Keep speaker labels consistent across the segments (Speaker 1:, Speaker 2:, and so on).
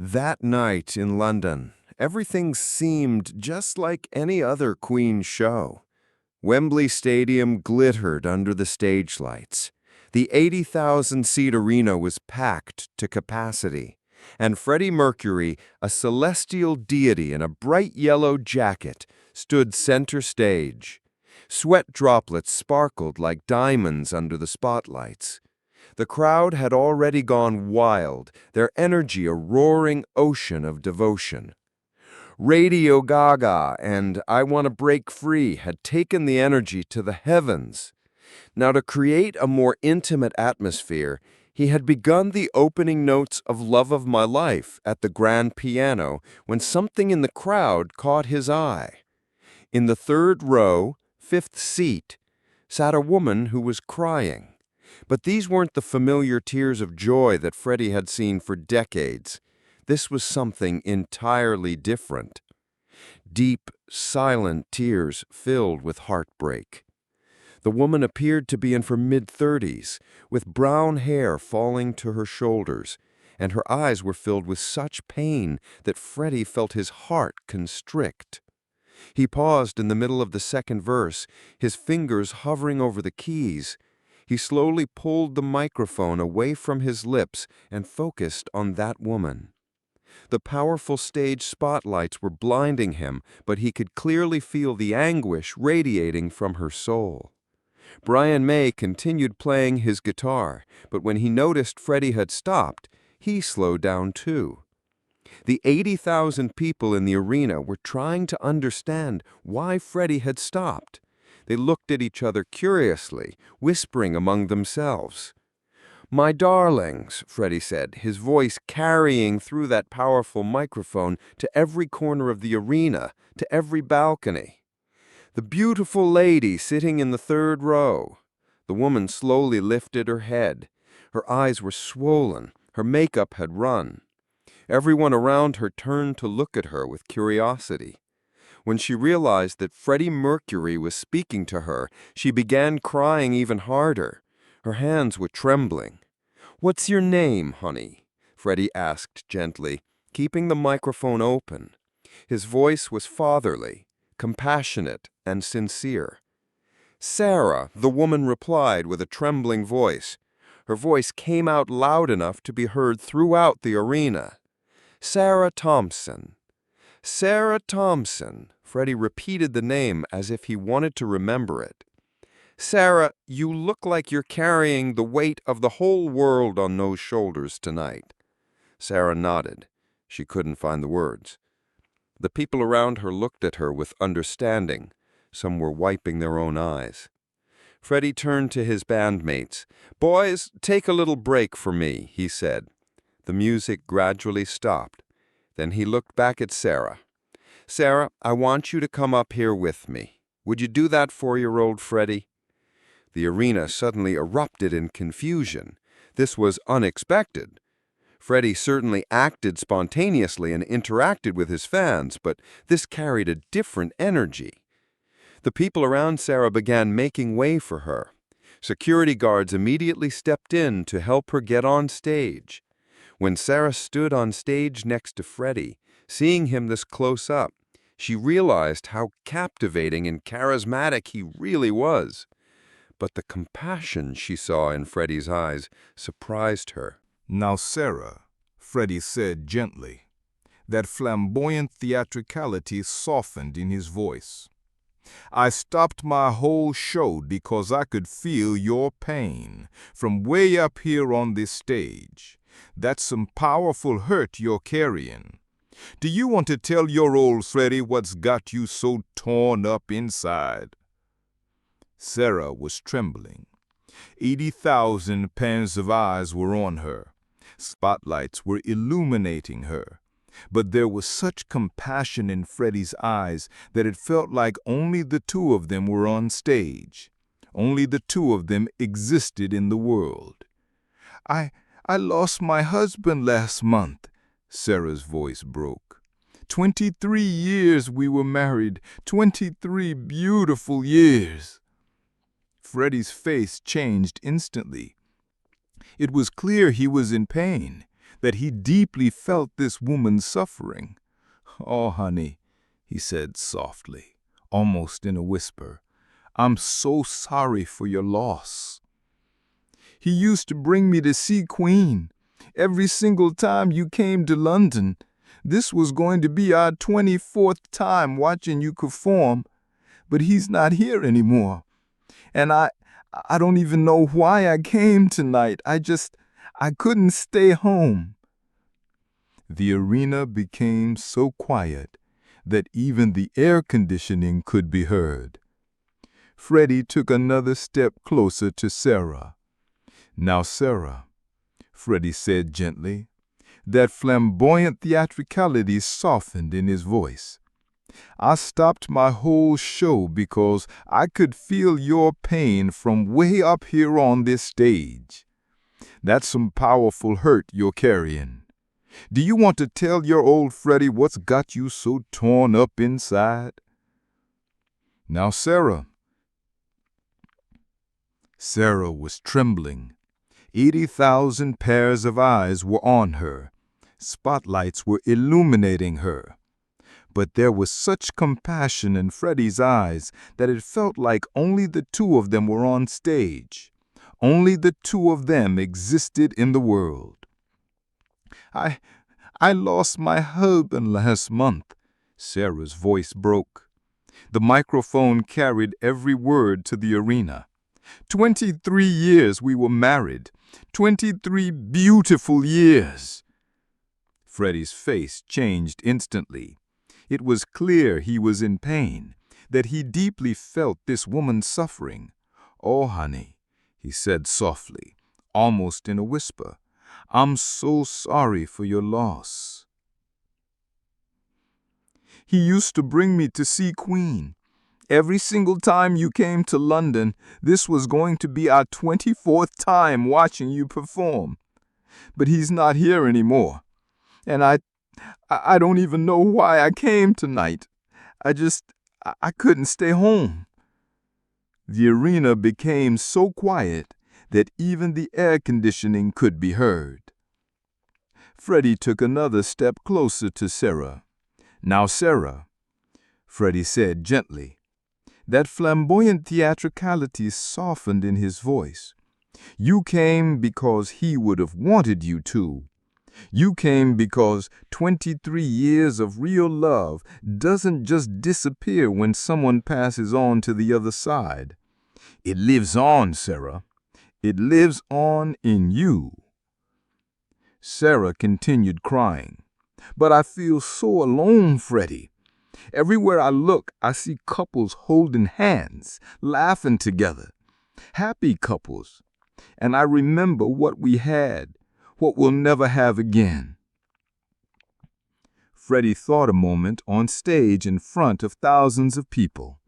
Speaker 1: That night in London, everything seemed just like any other Queen show. Wembley Stadium glittered under the stage lights. The 80,000-seat arena was packed to capacity, and Freddie Mercury, a celestial deity in a bright yellow jacket, stood center stage. Sweat droplets sparkled like diamonds under the spotlights. The crowd had already gone wild, their energy a roaring ocean of devotion. Radio Gaga and I Wanna Break Free had taken the energy to the heavens. Now, to create a more intimate atmosphere, he had begun the opening notes of Love of My Life at the grand piano when something in the crowd caught his eye. In the third row, fifth seat, sat a woman who was crying. But these weren't the familiar tears of joy that Freddie had seen for decades. This was something entirely different. Deep, silent tears filled with heartbreak. The woman appeared to be in her mid-30s, with brown hair falling to her shoulders, and her eyes were filled with such pain that Freddie felt his heart constrict. He paused in the middle of the second verse, his fingers hovering over the keys. He slowly pulled the microphone away from his lips and focused on that woman. The powerful stage spotlights were blinding him, but he could clearly feel the anguish radiating from her soul. Brian May continued playing his guitar, but when he noticed Freddie had stopped, he slowed down too. The 80,000 people in the arena were trying to understand why Freddie had stopped. They looked at each other curiously, whispering among themselves. "My darlings," Freddie said, his voice carrying through that powerful microphone to every corner of the arena, to every balcony. "The beautiful lady sitting in the third row." The woman slowly lifted her head. Her eyes were swollen, her makeup had run. Everyone around her turned to look at her with curiosity. When she realized that Freddie Mercury was speaking to her, she began crying even harder. Her hands were trembling. "What's your name, honey?" Freddie asked gently, keeping the microphone open. His voice was fatherly, compassionate, and sincere. "Sarah," the woman replied with a trembling voice. Her voice came out loud enough to be heard throughout the arena. "Sarah Thompson." "Sarah Thompson." Freddie repeated the name as if he wanted to remember it. "Sarah, you look like you're carrying the weight of the whole world on those shoulders tonight." Sarah nodded. She couldn't find the words. The people around her looked at her with understanding. Some were wiping their own eyes. Freddie turned to his bandmates. "Boys, take a little break for me," he said. The music gradually stopped. Then he looked back at Sarah. "Sarah, I want you to come up here with me. Would you do that for your old Freddie?" The arena suddenly erupted in confusion. This was unexpected. Freddie certainly acted spontaneously and interacted with his fans, but this carried a different energy. The people around Sarah began making way for her. Security guards immediately stepped in to help her get on stage. When Sarah stood on stage next to Freddie, seeing him this close up, she realized how captivating and charismatic he really was. But the compassion she saw in Freddie's eyes surprised her.
Speaker 2: "Now, Sarah," Freddie said gently. That flamboyant theatricality softened in his voice. "I stopped my whole show because I could feel your pain from way up here on this stage. That's some powerful hurt you're carrying. Do you want to tell your old Freddie what's got you so torn up inside?" Sarah was trembling. 80,000 pairs of eyes were on her. Spotlights were illuminating her. But there was such compassion in Freddie's eyes that it felt like only the two of them were on stage. Only the two of them existed in the world. I lost my husband last month," Sarah's voice broke. 23 years we were married, 23 beautiful years. Freddie's face changed instantly. It was clear he was in pain. that he deeply felt this woman's suffering. "Oh, honey," he said softly, almost in a whisper, "I'm so sorry for your loss. He used to bring me to see Queen every single time you came to London. This was going to be our 24th time watching you perform, but he's not here anymore. And I don't even know why I came tonight. I couldn't stay home." The arena became so quiet that even the air conditioning could be heard. Freddie took another step closer to Sarah. "Now, Sarah," Freddie said gently. That flamboyant theatricality softened in his voice. "I stopped my whole show because I could feel your pain from way up here on this stage. That's some powerful hurt you're carrying. Do you want to tell your old Freddie what's got you so torn up inside?" Now, Sarah was trembling. 80,000 pairs of eyes were on her. Spotlights were illuminating her. But there was such compassion in Freddie's eyes that it felt like only the two of them were on stage. Only the two of them existed in the world. I lost my husband last month," Sarah's voice broke. The microphone carried every word to the arena. 23 years we were married. 23 beautiful years. Freddie's face changed instantly. It was clear he was in pain, that he deeply felt this woman's suffering. "Oh, honey," he said softly, almost in a whisper, "I'm so sorry for your loss. He used to bring me to see Queen. Every single time you came to London, this was going to be our 24th time watching you perform. But he's not here anymore. And I don't even know why I came tonight. I couldn't stay home." The arena became so quiet that even the air conditioning could be heard. Freddie took another step closer to Sarah. "Now, Sarah," Freddie said gently. That flamboyant theatricality softened in his voice. "You came because he would have wanted you to. You came because 23 years of real love doesn't just disappear when someone passes on to the other side. It lives on, Sarah. It lives on in you." Sarah continued crying. "But I feel so alone, Freddie. Everywhere I look, I see couples holding hands, laughing together. Happy couples. And I remember what we had, what we'll never have again." Freddie thought a moment on stage in front of thousands of people.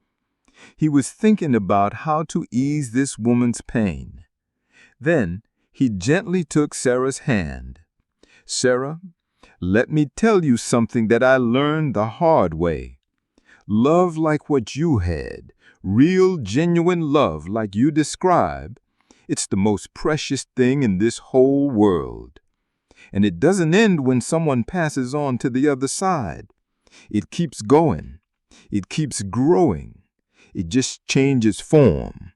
Speaker 2: He was thinking about how to ease this woman's pain. Then he gently took Sarah's hand. "Sarah, let me tell you something that I learned the hard way. Love like what you had, real genuine love like you describe, it's the most precious thing in this whole world. And it doesn't end when someone passes on to the other side. It keeps going. It keeps growing. It just changes form."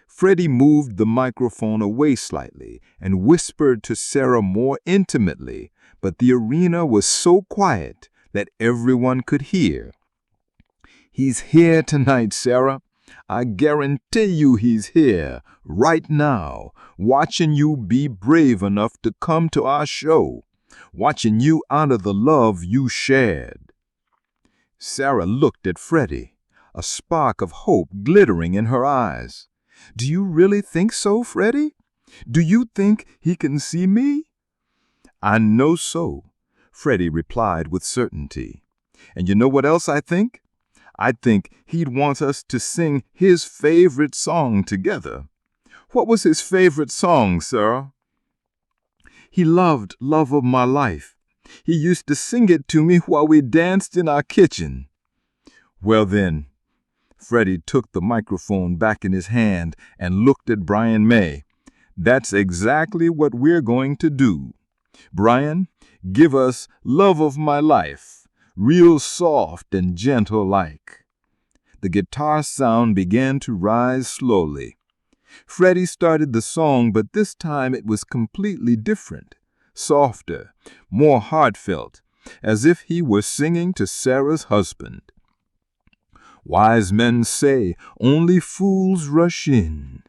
Speaker 2: Freddie moved the microphone away slightly and whispered to Sarah more intimately, but the arena was so quiet that everyone could hear. "He's here tonight, Sarah. I guarantee you he's here, right now, watching you be brave enough to come to our show, watching you honor the love you shared." Sarah looked at Freddie, a spark of hope glittering in her eyes. "Do you really think so, Freddie? Do you think he can see me?" "I know so," Freddie replied with certainty. "And you know what else I think? I think he'd want us to sing his favorite song together." "What was his favorite song, Sarah?" "He loved Love of My Life. He used to sing it to me while we danced in our kitchen." "Well then," Freddie took the microphone back in his hand and looked at Brian May, "that's exactly what we're going to do. Brian, give us Love of My Life, real soft and gentle like. The guitar sound began to rise slowly. Freddie started the song, but this time it was completely different, softer, more heartfelt, as if he were singing to Sarah's husband. Wise men say only fools rush in,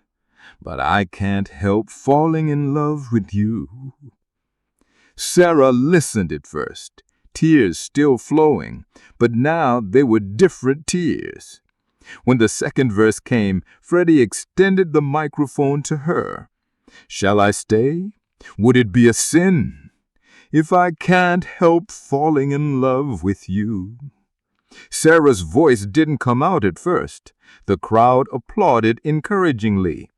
Speaker 2: but I can't help falling in love with you. Sarah listened at first, tears still flowing, but now they were different tears. When the second verse came, Freddie extended the microphone to her. Shall I stay? Would it be a sin if I can't help falling in love with you? Sarah's voice didn't come out at first. The crowd applauded encouragingly.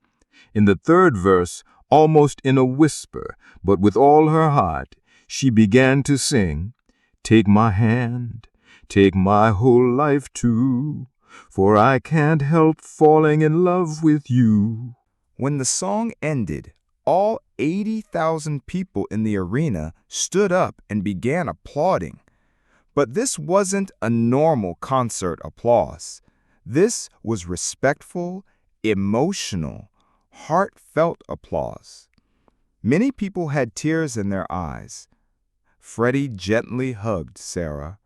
Speaker 2: In the third verse, almost in a whisper, but with all her heart, she began to sing, Take my hand, take my whole life too, for I can't help falling in love with you.
Speaker 3: When the song ended, all 80,000 people in the arena stood up and began applauding. But this wasn't a normal concert applause. This was respectful, emotional, heartfelt applause. Many people had tears in their eyes. Freddie gently hugged Sarah.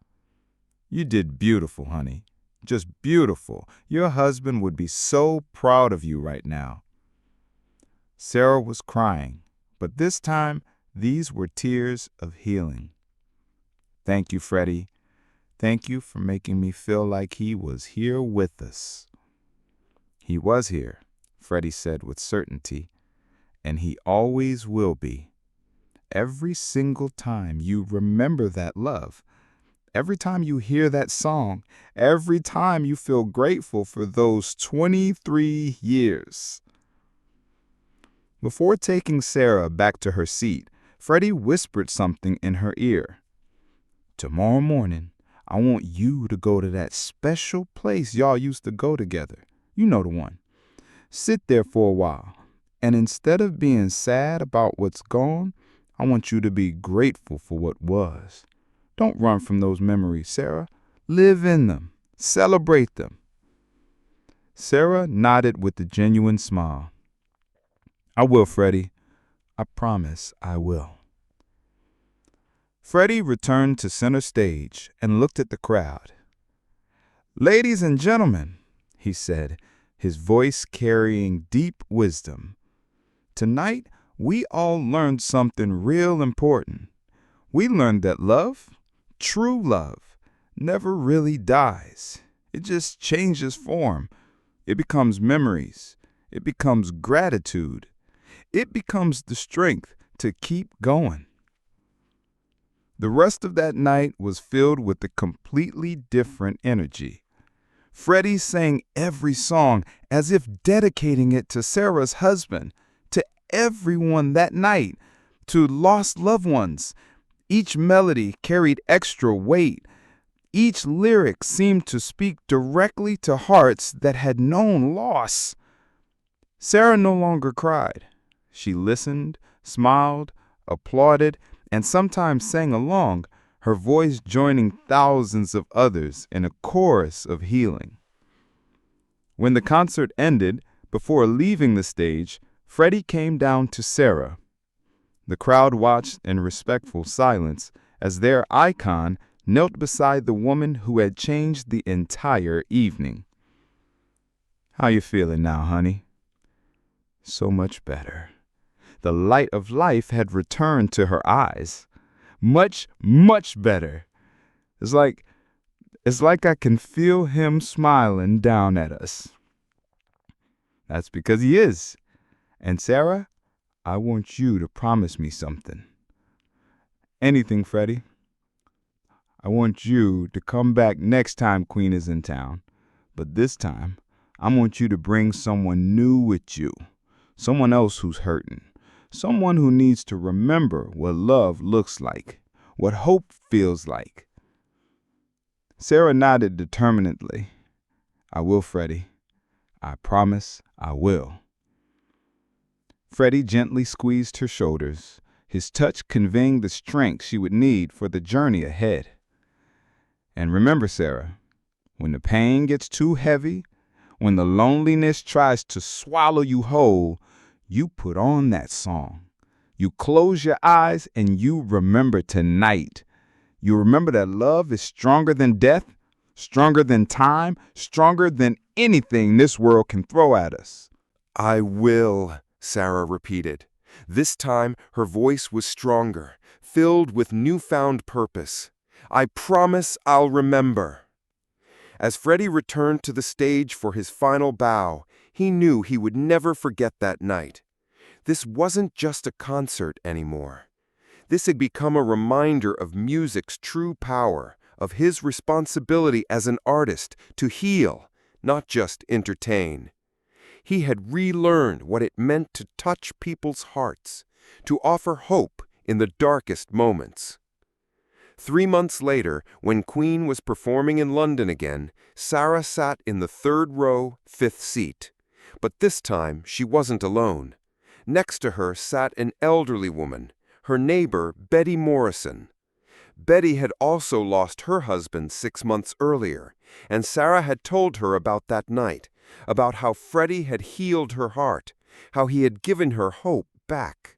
Speaker 3: You did beautiful, honey. Just beautiful. Your husband would be so proud of you right now. Sarah was crying, but this time these were tears of healing. Thank you, Freddie. Thank you for making me feel like he was here with us. He was here, Freddie said with certainty, and he always will be. Every single time you remember that love, every time you hear that song, every time you feel grateful for those 23 years. Before taking Sarah back to her seat, Freddie whispered something in her ear. Tomorrow morning, I want you to go to that special place y'all used to go together. You know the one. Sit there for a while, and instead of being sad about what's gone, I want you to be grateful for what was. Don't run from those memories, Sarah. Live in them. Celebrate them. Sarah nodded with a genuine smile. I will, Freddie. I promise I will. Freddie returned to center stage and looked at the crowd. Ladies and gentlemen, he said, his voice carrying deep wisdom. Tonight, we all learned something real important. We learned that love, true love, never really dies. It just changes form. It becomes memories. It becomes gratitude. It becomes the strength to keep going. The rest of that night was filled with a completely different energy. Freddie sang every song as if dedicating it to Sarah's husband, to everyone that night, to lost loved ones. Each melody carried extra weight. Each lyric seemed to speak directly to hearts that had known loss. Sarah no longer cried. She listened, smiled, applauded, and sometimes sang along, her voice joining thousands of others in a chorus of healing. When the concert ended, before leaving the stage, Freddie came down to Sarah. The crowd watched in respectful silence as their icon knelt beside the woman who had changed the entire evening. How you feeling now, honey? So much better. The light of life had returned to her eyes. Much, much better. It's like I can feel him smiling down at us. That's because he is. And Sarah, I want you to promise me something. Anything, Freddie. I want you to come back next time Queen is in town. But this time, I want you to bring someone new with you. Someone else who's hurting. Someone who needs to remember what love looks like, what hope feels like. Sarah nodded determinedly. I will, Freddie. I promise I will. Freddie gently squeezed her shoulders. his touch conveying the strength she would need for the journey ahead. And remember, Sarah, when the pain gets too heavy, when the loneliness tries to swallow you whole, you put on that song. You close your eyes and you remember tonight. You remember that love is stronger than death, stronger than time, stronger than anything this world can throw at us.
Speaker 1: I will, Sarah repeated. This time her voice was stronger, filled with newfound purpose. I promise I'll remember. As Freddie returned to the stage for his final bow, he knew he would never forget that night. This wasn't just a concert anymore. This had become a reminder of music's true power, of his responsibility as an artist to heal, not just entertain. He had relearned what it meant to touch people's hearts, to offer hope in the darkest moments. 3 months later, when Queen was performing in London again, Sarah sat in the 3rd row, 5th seat. But this time, she wasn't alone. Next to her sat an elderly woman, her neighbor, Betty Morrison. Betty had also lost her husband 6 months earlier, and Sarah had told her about that night, about how Freddie had healed her heart, how he had given her hope back.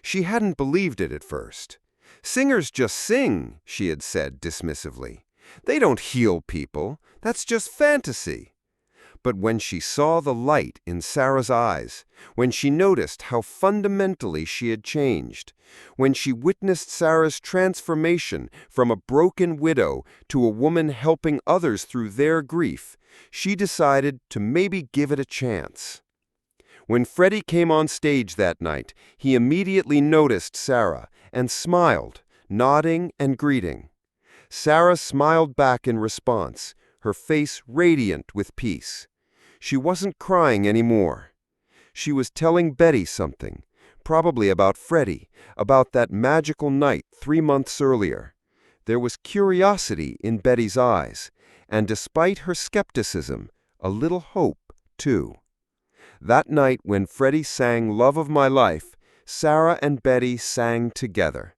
Speaker 1: She hadn't believed it at first. Singers just sing, she had said dismissively. They don't heal people. That's just fantasy. But when she saw the light in Sarah's eyes, when she noticed how fundamentally she had changed, when she witnessed Sarah's transformation from a broken widow to a woman helping others through their grief, she decided to maybe give it a chance. When Freddie came on stage that night, he immediately noticed Sarah and smiled, nodding and greeting. Sarah smiled back in response, her face radiant with peace. She wasn't crying anymore. She was telling Betty something, probably about Freddie, about that magical night 3 months earlier. There was curiosity in Betty's eyes, and despite her skepticism, a little hope, too. That night when Freddie sang Love of My Life, Sarah and Betty sang together.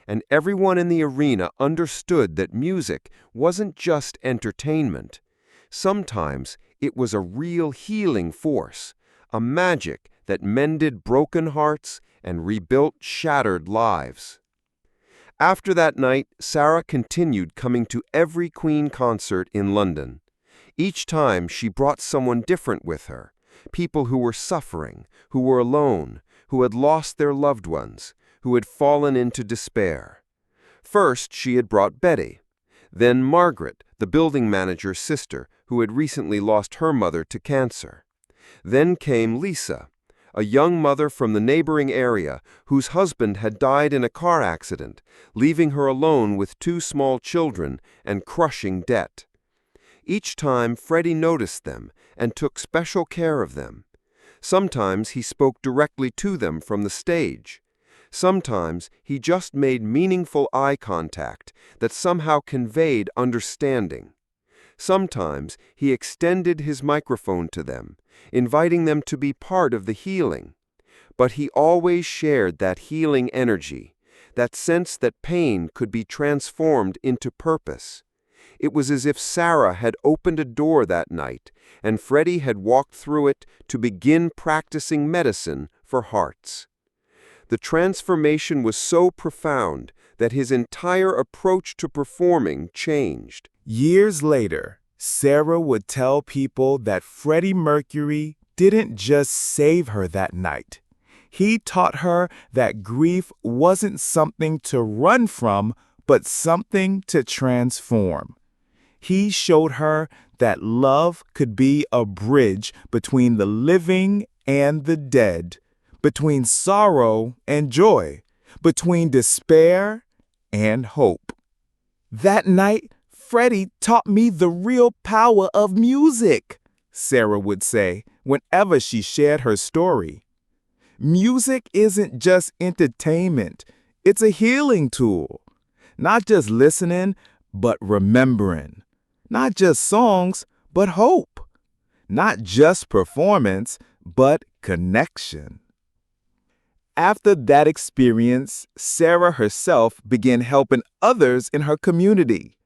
Speaker 1: And everyone in the arena understood that music wasn't just entertainment. Sometimes it was a real healing force, a magic that mended broken hearts and rebuilt shattered lives. After that night, Sarah continued coming to every Queen concert in London. Each time she brought someone different with her, people who were suffering, who were alone, who had lost their loved ones, who had fallen into despair. First, she had brought Betty. Then Margaret, the building manager's sister, who had recently lost her mother to cancer. Then came Lisa, a young mother from the neighboring area whose husband had died in a car accident, leaving her alone with 2 small children and crushing debt. Each time, Freddie noticed them and took special care of them. Sometimes he spoke directly to them from the stage. Sometimes he just made meaningful eye contact that somehow conveyed understanding. Sometimes he extended his microphone to them, inviting them to be part of the healing. But he always shared that healing energy, that sense that pain could be transformed into purpose. It was as if Sarah had opened a door that night, and Freddie had walked through it to begin practicing medicine for hearts. The transformation was so profound that his entire approach to performing changed.
Speaker 4: Years later, Sarah would tell people that Freddie Mercury didn't just save her that night. He taught her that grief wasn't something to run from, but something to transform. He showed her that love could be a bridge between the living and the dead, between sorrow and joy, between despair and hope. That night, Freddie taught me the real power of music, Sarah would say whenever she shared her story. Music isn't just entertainment, it's a healing tool. Not just listening, but remembering. Not just songs, but hope. Not just performance, but connection. After that experience, Sarah herself began helping others in her community.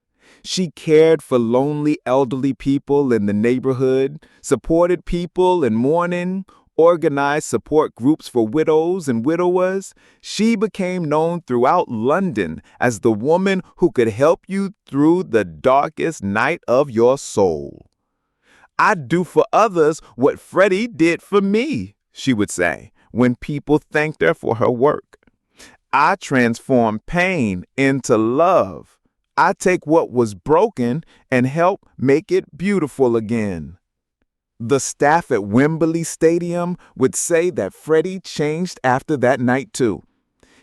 Speaker 4: She cared for lonely elderly people in the neighborhood, supported people in mourning, organized support groups for widows and widowers. She became known throughout London as the woman who could help you through the darkest night of your soul. "I'd do for others what Freddie did for me," she would say when people thanked her for her work. "I transform pain into love. I take what was broken and help make it beautiful again." The staff at Wembley Stadium would say that Freddie changed after that night too.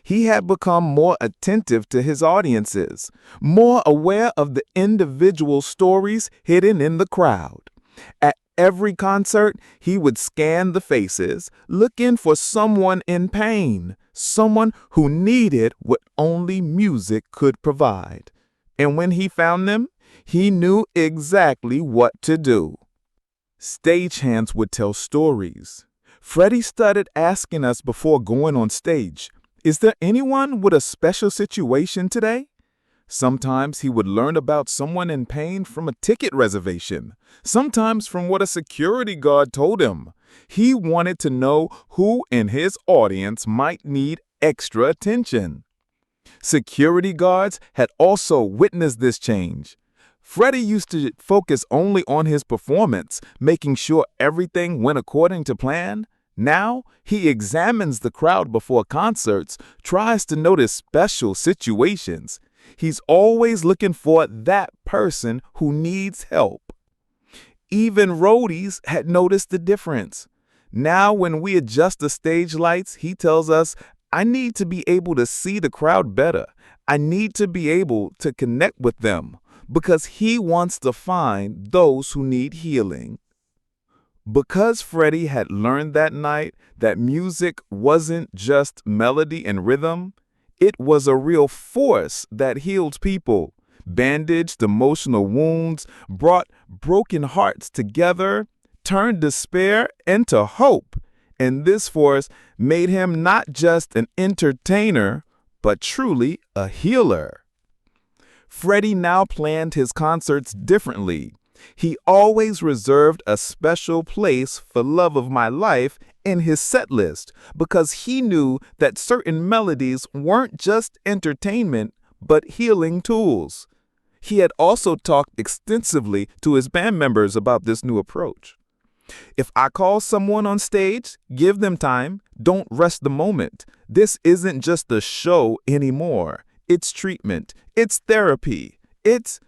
Speaker 4: He had become more attentive to his audiences, more aware of the individual stories hidden in the crowd. At every concert, he would scan the faces, looking for someone in pain, someone who needed what only music could provide. And when he found them, he knew exactly what to do. Stagehands would tell stories. Freddie started asking us before going on stage, "Is there anyone with a special situation today?" Sometimes he would learn about someone in pain from a ticket reservation, sometimes from what a security guard told him. He wanted to know who in his audience might need extra attention. Security guards had also witnessed this change. Freddie used to focus only on his performance, making sure everything went according to plan. Now, he examines the crowd before concerts, tries to notice special situations. He's always looking for that person who needs help. Even roadies had noticed the difference. Now, when we adjust the stage lights, he tells us, "I need to be able to see the crowd better. I need to be able to connect with them," because he wants to find those who need healing. Because Freddie had learned that night that music wasn't just melody and rhythm, it was a real force that healed people, bandaged emotional wounds, brought broken hearts together, turned despair into hope. And this force made him not just an entertainer, but truly a healer. Freddie now planned his concerts differently. He always reserved a special place for Love of My Life in his set list because he knew that certain melodies weren't just entertainment, but healing tools. He had also talked extensively to his band members about this new approach. "If I call someone on stage, give them time. Don't rush the moment. This isn't just a show anymore. It's treatment. It's therapy. It's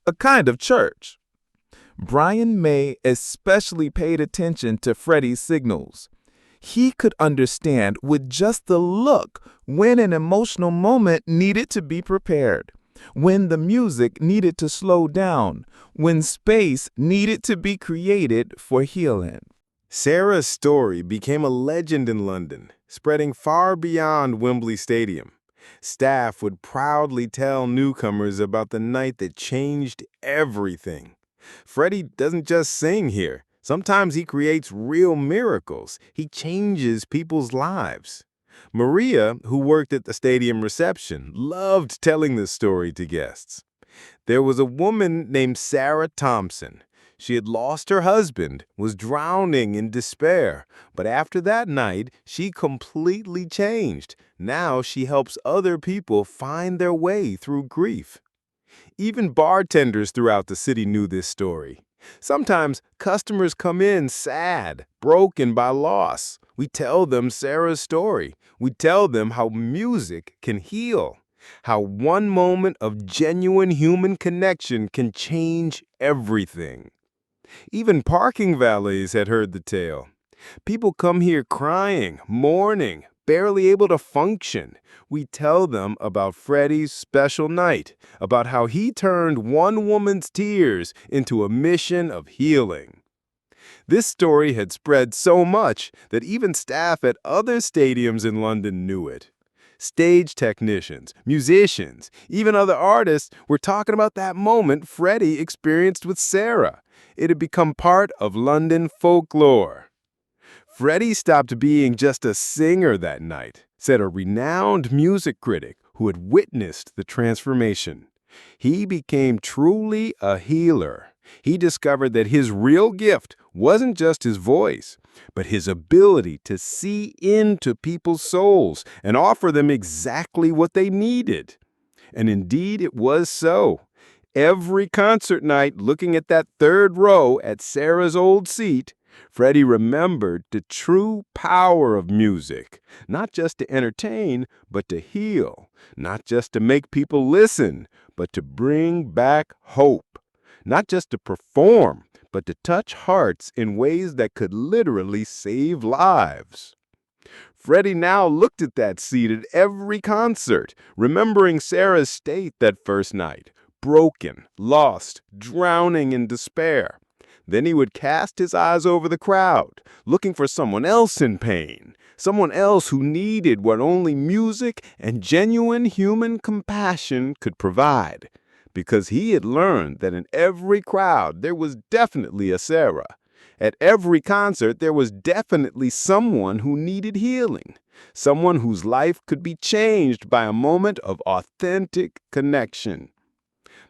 Speaker 4: a kind of church." Brian May especially paid attention to Freddie's signals. He could understand with just the look when an emotional moment needed to be prepared, when the music needed to slow down, when space needed to be created for healing.
Speaker 1: Sarah's story became a legend in London, spreading far beyond Wembley Stadium. Staff would proudly tell newcomers about the night that changed everything. Freddie doesn't just sing here. Sometimes he creates real miracles. He changes people's lives. Maria, who worked at the stadium reception, loved telling this story to guests. There was a woman named Sarah Thompson. She had lost her husband, was drowning in despair, but after that night, she completely changed. Now she helps other people find their way through grief. Even bartenders throughout the city knew this story. Sometimes customers come in sad, broken by loss. We tell them Sarah's story. We tell them how music can heal, how one moment of genuine human connection can change everything. Even parking valets had heard the tale. People come here crying, mourning, barely able to function. We tell them about Freddie's special night, about how he turned one woman's tears into a mission of healing. This story had spread so much that even staff at other stadiums in London knew it. Stage technicians, musicians, even other artists were talking about that moment Freddie experienced with Sarah. It had become part of London folklore. Freddie stopped being just a singer that night.
Speaker 5: said a renowned music critic who had witnessed the transformation. He became truly a healer. He discovered that his real gift wasn't just his voice, but his ability to see into people's souls and offer them exactly what they needed. And indeed, it was so. Every concert night, looking at that third row at Sarah's old seat, Freddie remembered the true power of music, not just to entertain, but to heal, not just to make people listen, but to bring back hope, not just to perform, but to touch hearts in ways that could literally save lives. Freddie now looked at that seat at every concert, remembering Sarah's state that first night, broken, lost, drowning in despair. Then he would cast his eyes over the crowd, looking for someone else in pain, someone else who needed what only music and genuine human compassion could provide. Because he had learned that in every crowd there was definitely a Sarah. At every concert there was definitely someone who needed healing, someone whose life could be changed by a moment of authentic connection.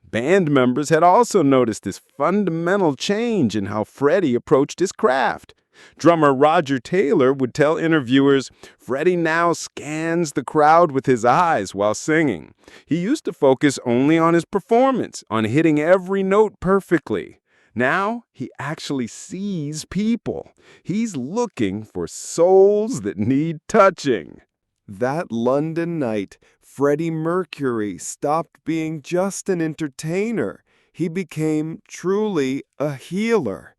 Speaker 5: Band members had also noticed this fundamental change in how Freddie approached his craft. Drummer Roger Taylor would tell interviewers, "Freddie now scans the crowd with his eyes while singing. He used to focus only on his performance, on hitting every note perfectly. Now he actually sees people. He's looking for souls that need touching."
Speaker 1: That London night, Freddie Mercury stopped being just an entertainer. He became truly a healer.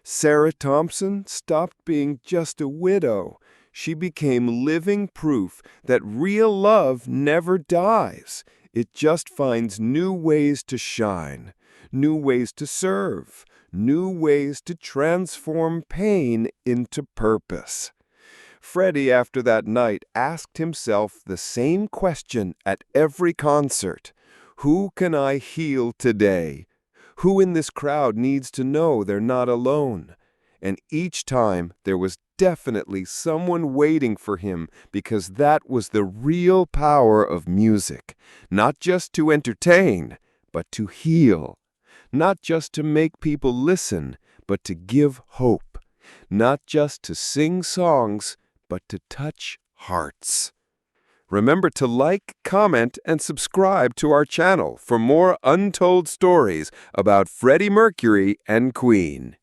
Speaker 1: Sarah Thompson stopped being just a widow. She became living proof that real love never dies. It just finds new ways to shine, new ways to serve, new ways to transform pain into purpose. Freddie, after that night, asked himself the same question at every concert. Who can I heal today? Who in this crowd needs to know they're not alone? And each time there was definitely someone waiting for him, because that was the real power of music. Not just to entertain, but to heal. Not just to make people listen, but to give hope. Not just to sing songs, but to touch hearts. Remember to like, comment, and subscribe to our channel for more untold stories about Freddie Mercury and Queen.